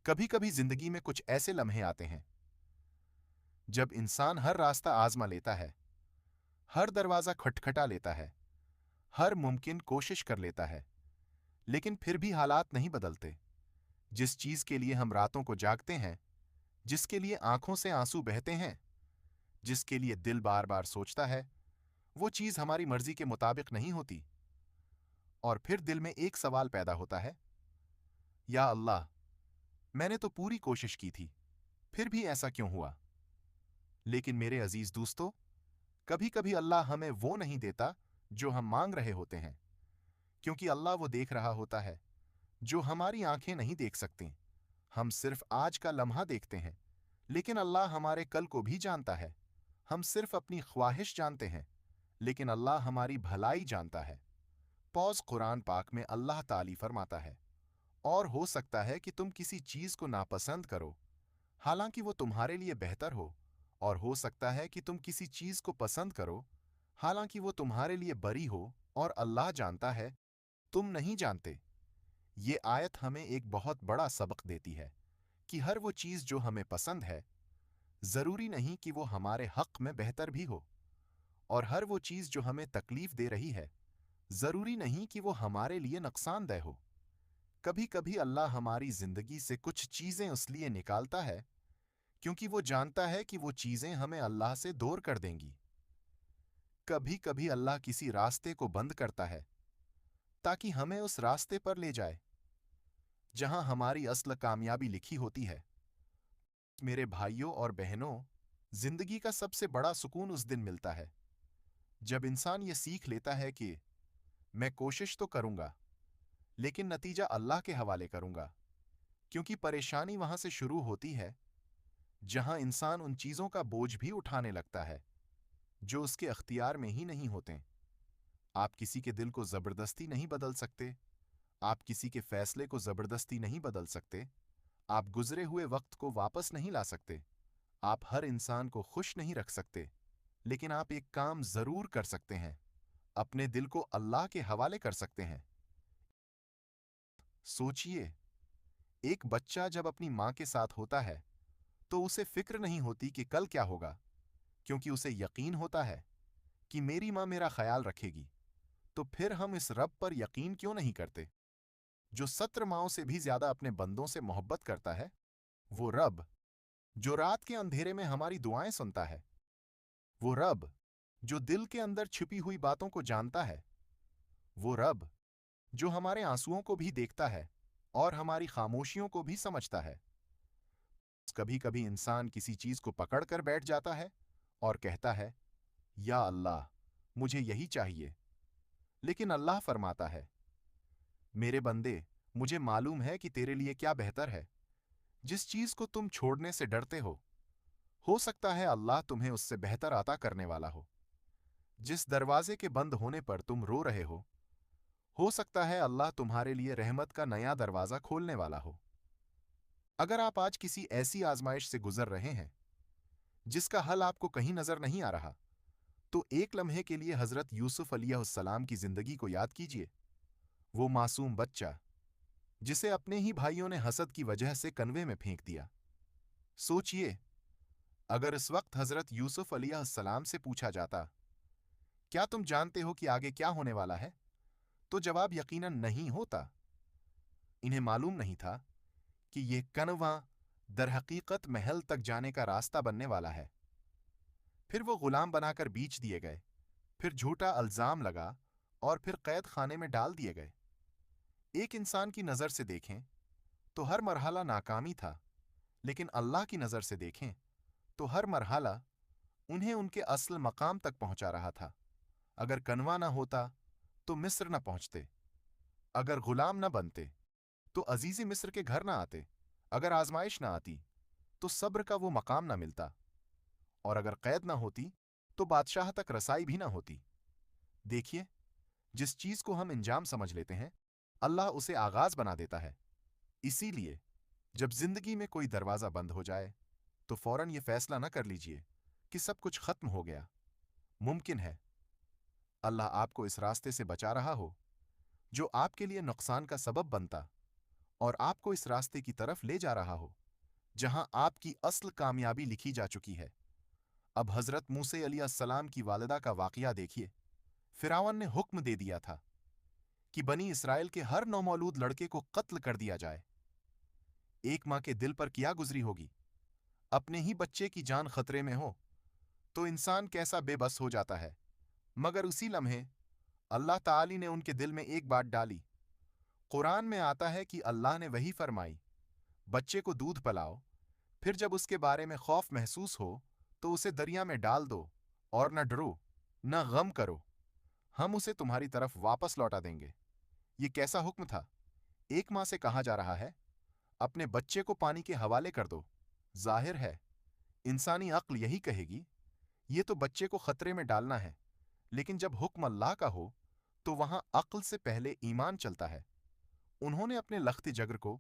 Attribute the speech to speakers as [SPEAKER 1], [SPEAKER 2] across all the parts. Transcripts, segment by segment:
[SPEAKER 1] कभी कभी जिंदगी में कुछ ऐसे लम्हे आते हैं जब इंसान हर रास्ता आजमा लेता है, हर दरवाजा खटखटा लेता है, हर मुमकिन कोशिश कर लेता है, लेकिन फिर भी हालात नहीं बदलते। जिस चीज के लिए हम रातों को जागते हैं, जिसके लिए आंखों से आंसू बहते हैं, जिसके लिए दिल बार बार सोचता है, वो चीज हमारी मर्जी के मुताबिक नहीं होती। और फिर दिल में एक सवाल पैदा होता है, या अल्लाह, मैंने तो पूरी कोशिश की थी, फिर भी ऐसा क्यों हुआ? लेकिन मेरे अजीज दोस्तों, कभी कभी अल्लाह हमें वो नहीं देता जो हम मांग रहे होते हैं, क्योंकि अल्लाह वो देख रहा होता है जो हमारी आंखें नहीं देख सकती। हम सिर्फ आज का लम्हा देखते हैं, लेकिन अल्लाह हमारे कल को भी जानता है। हम सिर्फ अपनी ख्वाहिश जानते हैं, लेकिन अल्लाह हमारी भलाई जानता है। पौज कुरान पाक में अल्लाह ताली फरमाता है, और हो सकता है कि तुम किसी चीज को नापसंद करो, हालांकि वो तुम्हारे लिए बेहतर हो सकता है कि तुम किसी चीज को पसंद करो, हालांकि वो तुम्हारे लिए बरी हो, और अल्लाह जानता है, तुम नहीं जानते। ये आयत हमें एक बहुत बड़ा सबक देती है कि हर वो चीज जो हमें पसंद है, जरूरी नहीं कि वो हमारे हक में बेहतर भी हो, और हर वो चीज जो हमें तकलीफ दे रही है, जरूरी नहीं कि वो हमारे लिए नुकसानदेह हो। कभी कभी अल्लाह हमारी जिंदगी से कुछ चीजें इसलिए निकालता है क्योंकि वो जानता है कि वो चीजें हमें अल्लाह से दूर कर देंगी। कभी कभी अल्लाह किसी रास्ते को बंद करता है ताकि हमें उस रास्ते पर ले जाए जहां हमारी असल कामयाबी लिखी होती है। मेरे भाइयों और बहनों, जिंदगी का सबसे बड़ा सुकून उस दिन मिलता है जब इंसान ये सीख लेता है कि मैं कोशिश तो करूंगा, लेकिन नतीजा अल्लाह के हवाले करूंगा। क्योंकि परेशानी वहां से शुरू होती है जहां इंसान उन चीजों का बोझ भी उठाने लगता है जो उसके अख्तियार में ही नहीं होते। आप किसी के दिल को जबरदस्ती नहीं बदल सकते, आप किसी के फैसले को जबरदस्ती नहीं बदल सकते, आप गुजरे हुए वक्त को वापस नहीं ला सकते, आप हर इंसान को खुश नहीं रख सकते, लेकिन आप एक काम जरूर कर सकते हैं, अपने दिल को अल्लाह के हवाले कर सकते हैं। सोचिए, एक बच्चा जब अपनी मां के साथ होता है तो उसे फिक्र नहीं होती कि कल क्या होगा, क्योंकि उसे यकीन होता है कि मेरी मां मेरा ख्याल रखेगी। तो फिर हम इस रब पर यकीन क्यों नहीं करते जो 17 माओं से भी ज्यादा अपने बंदों से मोहब्बत करता है? वो रब जो रात के अंधेरे में हमारी दुआएं सुनता है, वो रब जो दिल के अंदर छिपी हुई बातों को जानता है, वो रब जो हमारे आंसुओं को भी देखता है और हमारी खामोशियों को भी समझता है। कभी कभी इंसान किसी चीज को पकड़ कर बैठ जाता है और कहता है, या अल्लाह, मुझे यही चाहिए। लेकिन अल्लाह फरमाता है, मेरे बंदे, मुझे मालूम है कि तेरे लिए क्या बेहतर है। जिस चीज को तुम छोड़ने से डरते हो सकता है अल्लाह तुम्हें उससे बेहतर अता करने वाला हो। जिस दरवाजे के बंद होने पर तुम रो रहे हो सकता है अल्लाह तुम्हारे लिए रहमत का नया दरवाजा खोलने वाला हो। अगर आप आज किसी ऐसी आजमाइश से गुजर रहे हैं जिसका हल आपको कहीं नजर नहीं आ रहा, तो एक लम्हे के लिए हजरत यूसुफ अलैहिस्सलाम की जिंदगी को याद कीजिए। वो मासूम बच्चा जिसे अपने ही भाइयों ने हसद की वजह से कन्वे में फेंक दिया। सोचिए, अगर इस वक्त हजरत यूसुफ अलैहिस्सलाम से पूछा जाता, क्या तुम जानते हो कि आगे क्या होने वाला है, तो जवाब यकीनन नहीं होता। इन्हें मालूम नहीं था कि यह कनवा दरहकीकत महल तक जाने का रास्ता बनने वाला है। फिर वो गुलाम बनाकर बीच दिए गए, फिर झूठा अल्जाम लगा, और फिर कैद खाने में डाल दिए गए। एक इंसान की नजर से देखें तो हर मरहला नाकामी था, लेकिन अल्लाह की नजर से देखें तो हर मरहला उन्हें उनके असल मकाम तक पहुंचा रहा था। अगर कनवा ना होता तो मिस्र न पहुंचते, अगर गुलाम न बनते तो अजीज मिस्र के घर ना आते, अगर आजमाइश ना आती तो सब्र का वो मकाम ना मिलता, और अगर कैद ना होती तो बादशाह तक रसाई भी ना होती। देखिए, जिस चीज को हम इंजाम समझ लेते हैं, अल्लाह उसे आगाज बना देता है। इसीलिए जब जिंदगी में कोई दरवाजा बंद हो जाए तो फौरन ये फैसला न कर लीजिए कि सब कुछ खत्म हो गया। मुमकिन है अल्लाह आपको इस रास्ते से बचा रहा हो जो आपके लिए नुकसान का सबब बनता, اور آپ کو اس راستے کی طرف لے جا رہا ہو جہاں آپ کی اصل کامیابی لکھی جا چکی ہے۔ اب حضرت موسیٰ علیہ السلام کی والدہ کا واقعہ دیکھیے۔ فرعون نے حکم دے دیا تھا کہ بنی اسرائیل کے ہر نومولود لڑکے کو قتل کر دیا جائے۔ ایک ماں کے دل پر کیا گزری ہوگی؟ اپنے ہی بچے کی جان خطرے میں ہو تو انسان کیسا بے بس ہو جاتا ہے، مگر اسی لمحے اللہ تعالی نے ان کے دل میں ایک بات ڈالی۔ قرآن میں آتا ہے کہ اللہ نے وہی فرمائی، بچے کو دودھ پلاؤ، پھر جب اس کے بارے میں خوف محسوس ہو تو اسے دریا میں ڈال دو، اور نہ ڈرو نہ غم کرو، ہم اسے تمہاری طرف واپس لوٹا دیں گے۔ یہ کیسا حکم تھا؟ ایک ماں سے کہا جا رہا ہے اپنے بچے کو پانی کے حوالے کر دو۔ ظاہر ہے انسانی عقل یہی کہے گی یہ تو بچے کو خطرے میں ڈالنا ہے، لیکن جب حکم اللہ کا ہو تو وہاں عقل سے پہلے ایمان چلتا ہے۔ انہوں نے اپنے لخت جگر کو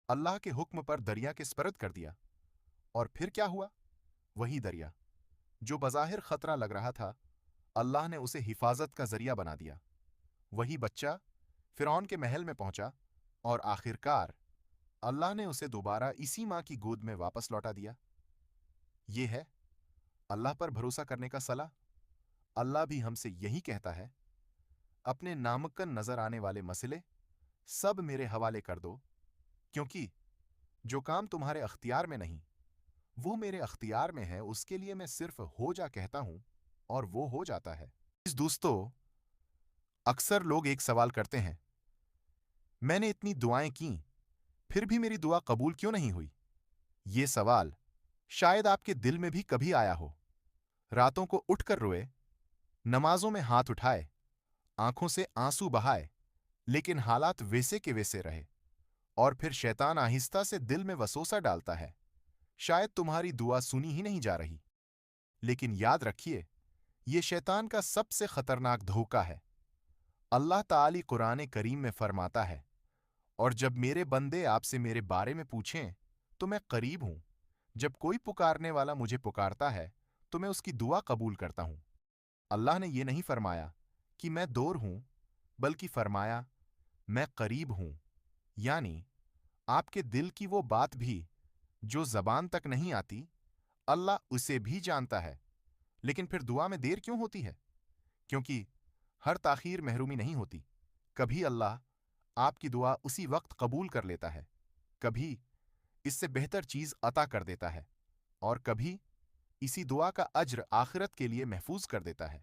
[SPEAKER 1] اللہ کے حکم پر دریا کے سپرد کر دیا، اور پھر کیا ہوا؟ وہی دریا جو بظاہر خطرہ لگ رہا تھا، اللہ نے اسے حفاظت کا ذریعہ بنا دیا۔ وہی بچہ فرعون کے محل میں پہنچا، اور آخرکار اللہ نے اسے دوبارہ اسی ماں کی گود میں واپس لوٹا دیا۔ یہ ہے اللہ پر بھروسہ کرنے کا صلاح۔ اللہ بھی ہم سے یہی کہتا ہے، اپنے ناممکن نظر آنے والے مسئلے سب میرے حوالے کر دو، کیونکہ جو کام تمہارے اختیار میں نہیں وہ میرے اختیار میں ہے، اس کے لیے میں صرف ہو جا کہتا ہوں اور وہ ہو جاتا ہے۔ اس دوستو، اکثر لوگ ایک سوال کرتے ہیں، میں نے اتنی دعائیں کیں پھر بھی میری دعا قبول کیوں نہیں ہوئی؟ یہ سوال شاید آپ کے دل میں بھی کبھی آیا ہو۔ راتوں کو اٹھ کر روئے، نمازوں میں ہاتھ اٹھائے، آنکھوں سے آنسو بہائے، لیکن حالات ویسے کے ویسے رہے، اور پھر شیطان آہستہ سے دل میں وسوسہ ڈالتا ہے، شاید تمہاری دعا سنی ہی نہیں جا رہی۔ لیکن یاد رکھیے، یہ شیطان کا سب سے خطرناک دھوکہ ہے۔ اللہ تعالی قرآن کریم میں فرماتا ہے، اور جب میرے بندے آپ سے میرے بارے میں پوچھیں تو میں قریب ہوں، جب کوئی پکارنے والا مجھے پکارتا ہے تو میں اس کی دعا قبول کرتا ہوں۔ اللہ نے یہ نہیں فرمایا کہ میں دور ہوں، بلکہ فرمایا میں قریب ہوں، یعنی آپ کے دل کی وہ بات بھی جو زبان تک نہیں آتی، اللہ اسے بھی جانتا ہے۔ لیکن پھر دعا میں دیر کیوں ہوتی ہے؟ کیونکہ ہر تاخیر محرومی نہیں ہوتی۔ کبھی اللہ آپ کی دعا اسی وقت قبول کر لیتا ہے، کبھی اس سے بہتر چیز عطا کر دیتا ہے، اور کبھی اسی دعا کا اجر آخرت کے لیے محفوظ کر دیتا ہے۔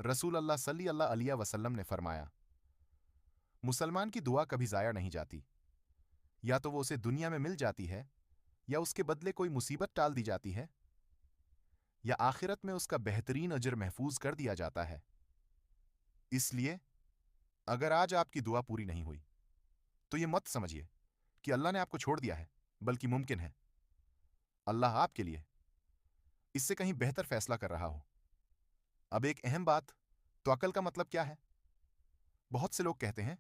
[SPEAKER 1] رسول اللہ صلی اللہ علیہ وسلم نے فرمایا، مسلمان کی دعا کبھی ضائع نہیں جاتی، یا تو وہ اسے دنیا میں مل جاتی ہے، یا اس کے بدلے کوئی مصیبت ٹال دی جاتی ہے، یا آخرت میں اس کا بہترین اجر محفوظ کر دیا جاتا ہے۔ اس لیے اگر آج آپ کی دعا پوری نہیں ہوئی تو یہ مت سمجھیے کہ اللہ نے آپ کو چھوڑ دیا ہے، بلکہ ممکن ہے اللہ آپ کے لیے اس سے کہیں بہتر فیصلہ کر رہا ہو۔ اب ایک اہم بات، توکل کا مطلب کیا ہے؟ بہت سے لوگ کہتے ہیں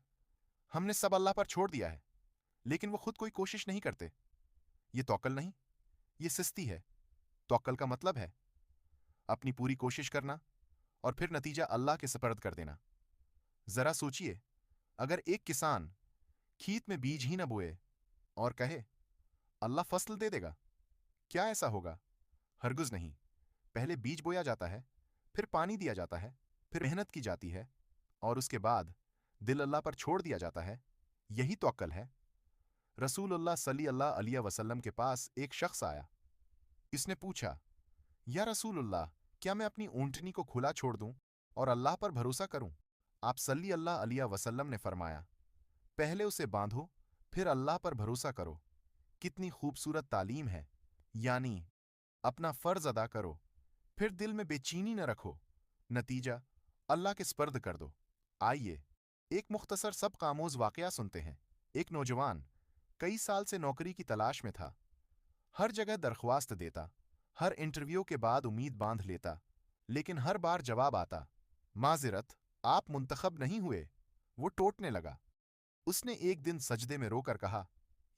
[SPEAKER 1] ہم نے سب اللہ پر چھوڑ دیا ہے، لیکن وہ خود کوئی کوشش نہیں کرتے۔ یہ توکل نہیں، یہ سستی ہے۔ توکل کا مطلب ہے اپنی پوری کوشش کرنا اور پھر نتیجہ اللہ کے سپرد کر دینا۔ ذرا سوچئے، اگر ایک کسان کھیت میں بیج ہی نہ بوئے اور کہے اللہ فصل دے دے گا، کیا ایسا ہوگا؟ ہرگز نہیں۔ پہلے بیج بویا جاتا ہے، پھر پانی دیا جاتا ہے، پھر محنت کی جاتی ہے، اور اس کے بعد دل اللہ پر چھوڑ دیا جاتا ہے۔ یہی توکل ہے۔ رسول اللہ صلی اللہ علیہ وسلم کے پاس ایک شخص آیا۔ اس نے پوچھا، یا رسول اللہ، کیا میں اپنی اونٹنی کو کھلا چھوڑ دوں اور اللہ پر بھروسہ کروں؟ آپ صلی اللہ علیہ وسلم نے فرمایا، پہلے اسے باندھو، پھر اللہ پر بھروسہ کرو۔ کتنی خوبصورت تعلیم ہے! یعنی اپنا فرض ادا کرو، پھر دل میں بے چینی نہ رکھو، نتیجہ اللہ کے سپرد کر دو۔ آئیے ایک مختصر سبق آموز واقعہ سنتے ہیں۔ ایک نوجوان کئی سال سے نوکری کی تلاش میں تھا، ہر جگہ درخواست دیتا، ہر انٹرویو کے بعد امید باندھ لیتا، لیکن ہر بار جواب آتا، معذرت، آپ منتخب نہیں ہوئے۔ وہ ٹوٹنے لگا۔ اس نے ایک دن سجدے میں رو کر کہا،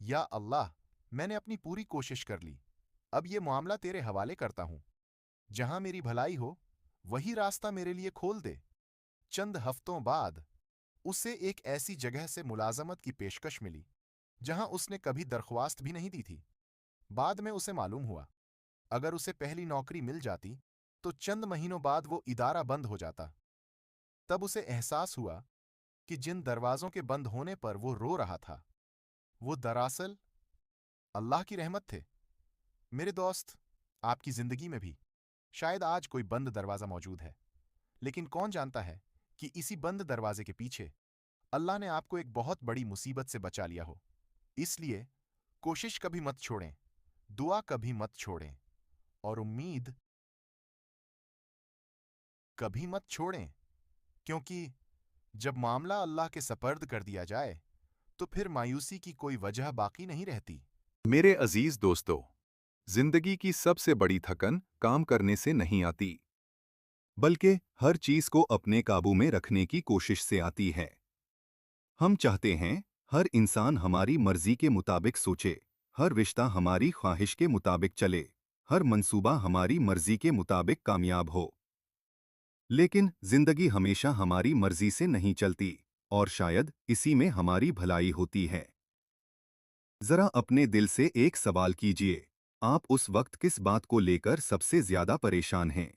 [SPEAKER 1] یا اللہ، میں نے اپنی پوری کوشش کر لی، اب یہ معاملہ تیرے حوالے کرتا ہوں، جہاں میری بھلائی ہو وہی راستہ میرے لیے کھول دے۔ چند ہفتوں بعد اسے ایک ایسی جگہ سے ملازمت کی پیشکش ملی जहां उसने कभी दरख्वास्त भी नहीं दी थी। बाद में उसे मालूम हुआ, अगर उसे पहली नौकरी मिल जाती तो चंद महीनों बाद वो इदारा बंद हो जाता। तब उसे एहसास हुआ कि जिन दरवाजों के बंद होने पर वो रो रहा था, वो दरअसल अल्लाह की रहमत थे। मेरे दोस्त, आपकी जिंदगी में भी शायद आज कोई बंद दरवाजा मौजूद है, लेकिन कौन जानता है कि इसी बंद दरवाजे के पीछे अल्लाह ने आपको एक बहुत बड़ी मुसीबत से बचा लिया हो। इसलिए कोशिश कभी मत छोड़ें, दुआ कभी मत छोड़ें, और उम्मीद कभी मत छोड़ें, क्योंकि जब मामला अल्लाह के सपर्द कर दिया जाए तो फिर मायूसी की कोई वजह बाकी नहीं रहती।
[SPEAKER 2] मेरे अजीज दोस्तों, जिंदगी की सबसे बड़ी थकन काम करने से नहीं आती, बल्कि हर चीज को अपने काबू में रखने की कोशिश से आती है। हम चाहते हैं हर इंसान हमारी मर्जी के मुताबिक सोचे, हर रिश्ता हमारी ख्वाहिश के मुताबिक चले, हर मंसूबा हमारी मर्जी के मुताबिक कामयाब हो। लेकिन जिंदगी हमेशा हमारी मर्जी से नहीं चलती, और शायद इसी में हमारी भलाई होती है। जरा अपने दिल से एक सवाल कीजिए, आप उस वक्त किस बात को लेकर सबसे ज्यादा परेशान हैं?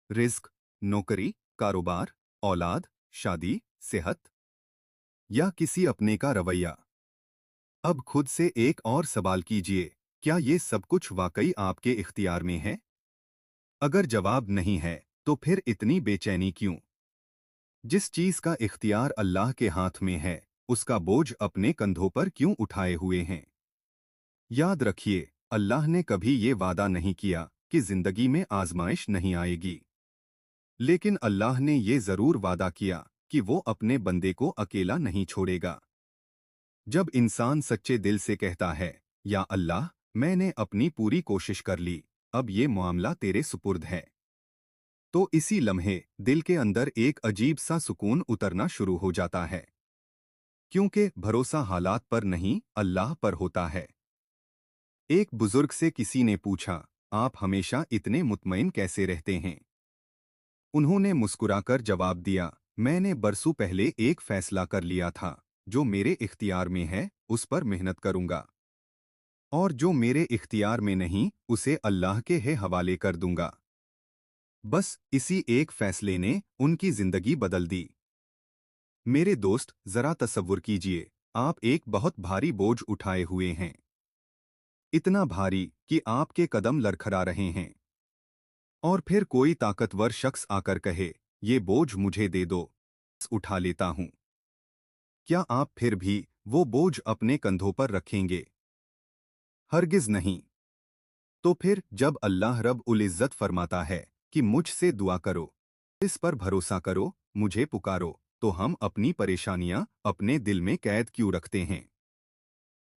[SPEAKER 2] रिस्क, नौकरी, कारोबार, औलाद, शादी, सेहत, या किसी अपने का रवैया? अब खुद से एक और सवाल कीजिए, क्या ये सब कुछ वाकई आपके इख्तियार में है? अगर जवाब नहीं है, तो फिर इतनी बेचैनी क्यों? जिस चीज का इख्तियार अल्लाह के हाथ में है, उसका बोझ अपने कंधों पर क्यों उठाए हुए हैं? याद रखिए, अल्लाह ने कभी ये वादा नहीं किया कि जिंदगी में आजमाइश नहीं आएगी। लेकिन अल्लाह ने ये जरूर वादा किया कि वो अपने बंदे को अकेला नहीं छोड़ेगा। जब इंसान सच्चे दिल से कहता है, या अल्लाह, मैंने अपनी पूरी कोशिश कर ली, अब ये मामला तेरे सुपुर्द है, तो इसी लम्हे दिल के अंदर एक अजीब सा सुकून उतरना शुरू हो जाता है। क्योंकि भरोसा हालात पर नहीं, अल्लाह पर होता है। एक बुजुर्ग से किसी ने पूछा, आप हमेशा इतने मुतमईन कैसे रहते हैं? उन्होंने मुस्कुराकर जवाब दिया, मैंने बरसों पहले एक फैसला कर लिया था, जो मेरे इख्तियार में है उस पर मेहनत करूंगा, और जो मेरे इख्तियार में नहीं उसे अल्लाह के हवाले कर दूंगा। बस इसी एक फैसले ने उनकी जिंदगी बदल दी। मेरे दोस्त, जरा तसव्वुर कीजिए, आप एक बहुत भारी बोझ उठाए हुए हैं, इतना भारी कि आपके कदम लड़खड़ा रहे हैं, और फिर कोई ताकतवर शख्स आकर कहे, ये बोझ मुझे दे दो, उठा लेता हूं। क्या आप फिर भी वो बोझ अपने कंधों पर रखेंगे? हरगिज नहीं। तो फिर जब अल्लाह रब उल इज़्ज़त फरमाता है कि मुझसे दुआ करो, इस पर भरोसा करो, मुझे पुकारो, तो हम अपनी परेशानियां अपने दिल में कैद क्यों रखते हैं?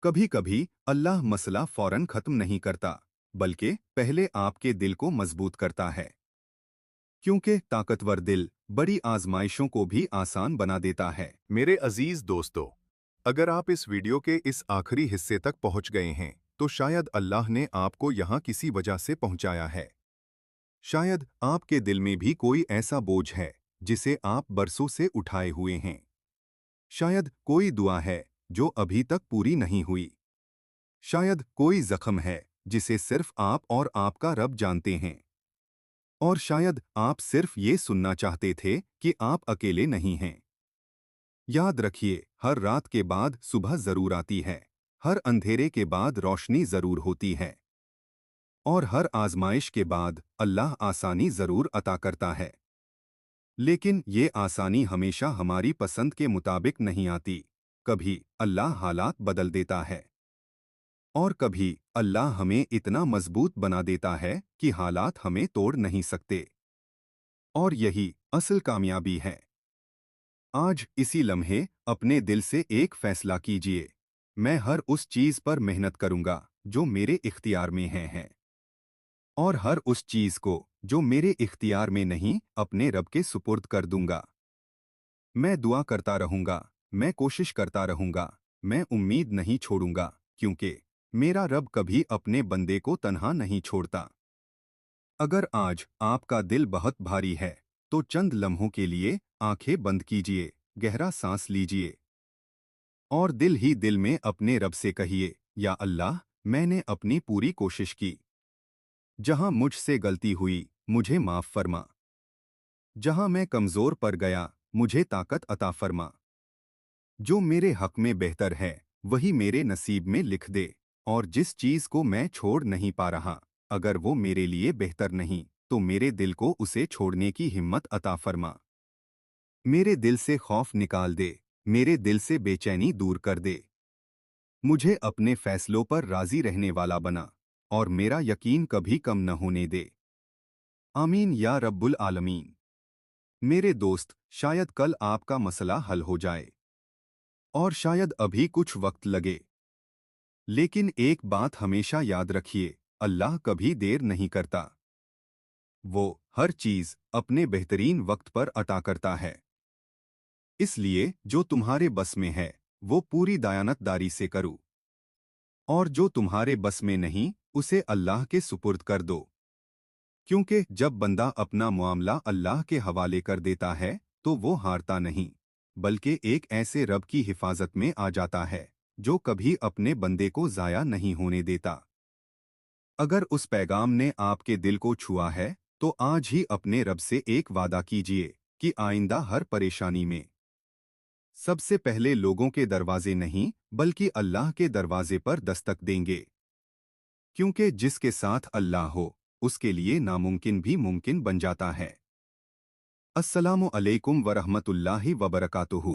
[SPEAKER 2] कभी कभी अल्लाह मसला फौरन खत्म नहीं करता, बल्कि पहले आपके दिल को मजबूत करता है। क्योंकि ताकतवर दिल बड़ी आजमाइशों को भी आसान बना देता है। मेरे अजीज दोस्तों, अगर आप इस वीडियो के इस आखिरी हिस्से तक पहुंच गए हैं, तो शायद अल्लाह ने आपको यहाँ किसी वजह से पहुंचाया है। शायद आपके दिल में भी कोई ऐसा बोझ है जिसे आप बरसों से उठाए हुए हैं। शायद कोई दुआ है जो अभी तक पूरी नहीं हुई। शायद कोई जख्म है जिसे सिर्फ आप और आपका रब जानते हैं। और शायद आप सिर्फ ये सुनना चाहते थे कि आप अकेले नहीं हैं। याद रखिए, हर रात के बाद सुबह जरूर आती है, हर अंधेरे के बाद रोशनी जरूर होती है, और हर आजमाइश के बाद अल्लाह आसानी जरूर अता करता है। लेकिन ये आसानी हमेशा हमारी पसंद के मुताबिक नहीं आती। कभी अल्लाह हालात बदल देता है, और कभी अल्लाह हमें इतना मजबूत बना देता है कि हालात हमें तोड़ नहीं सकते। और यही असल कामयाबी है। आज इसी लम्हे अपने दिल से एक फैसला कीजिए, मैं हर उस चीज पर मेहनत करूंगा जो मेरे इख्तियार में है, और हर उस चीज को जो मेरे इख्तियार में नहीं अपने रब के सुपुर्द कर दूंगा। मैं दुआ करता रहूंगा, मैं कोशिश करता रहूंगा, मैं उम्मीद नहीं छोड़ूंगा, क्योंकि मेरा रब कभी अपने बंदे को तन्हा नहीं छोड़ता। अगर आज आपका दिल बहुत भारी है, तो चंद लम्हों के लिए आंखें बंद कीजिए, गहरा सांस लीजिए, और दिल ही दिल में अपने रब से कहिए, या अल्लाह, मैंने अपनी पूरी कोशिश की। जहां मुझसे गलती हुई, मुझे माफ फरमा। जहां मैं कमजोर पड़ गया, मुझे ताकत अता फरमा। जो मेरे हक में बेहतर है, वही मेरे नसीब में लिख दे। और जिस चीज को मैं छोड़ नहीं पा रहा, अगर वो मेरे लिए बेहतर नहीं, तो मेरे दिल को उसे छोड़ने की हिम्मत अता फरमा। मेरे दिल से खौफ निकाल दे, मेरे दिल से बेचैनी दूर कर दे। मुझे अपने फैसलों पर राजी रहने वाला बना, और मेरा यकीन कभी कम न होने दे। आमीन या रब्बुल आलमीन। मेरे दोस्त, शायद कल आपका मसला हल हो जाए, और शायद अभी कुछ वक्त लगे। लेकिन एक बात हमेशा याद रखिए, अल्लाह कभी देर नहीं करता। वो हर चीज अपने बेहतरीन वक्त पर अता करता है। इसलिए जो तुम्हारे बस में है, वो पूरी दयानतदारी से करो। और जो तुम्हारे बस में नहीं, उसे अल्लाह के सुपुर्द कर दो। क्योंकि जब बंदा अपना मामला अल्लाह के हवाले कर देता है, तो वो हारता नहीं, बल्कि एक ऐसे रब की हिफाजत में आ जाता है, जो कभी अपने बंदे को ज़ाया नहीं होने देता। अगर उस पैगाम ने आपके दिल को छुआ है, तो आज ही अपने रब से एक वादा कीजिए कि आइंदा हर परेशानी में सबसे पहले लोगों के दरवाजे नहीं, बल्कि अल्लाह के दरवाजे पर दस्तक देंगे। क्योंकि जिसके साथ अल्लाह हो, उसके लिए नामुमकिन भी मुमकिन बन जाता है। अस्सलामु अलैकुम वरहमतुल्लाहि वबरकातुहू।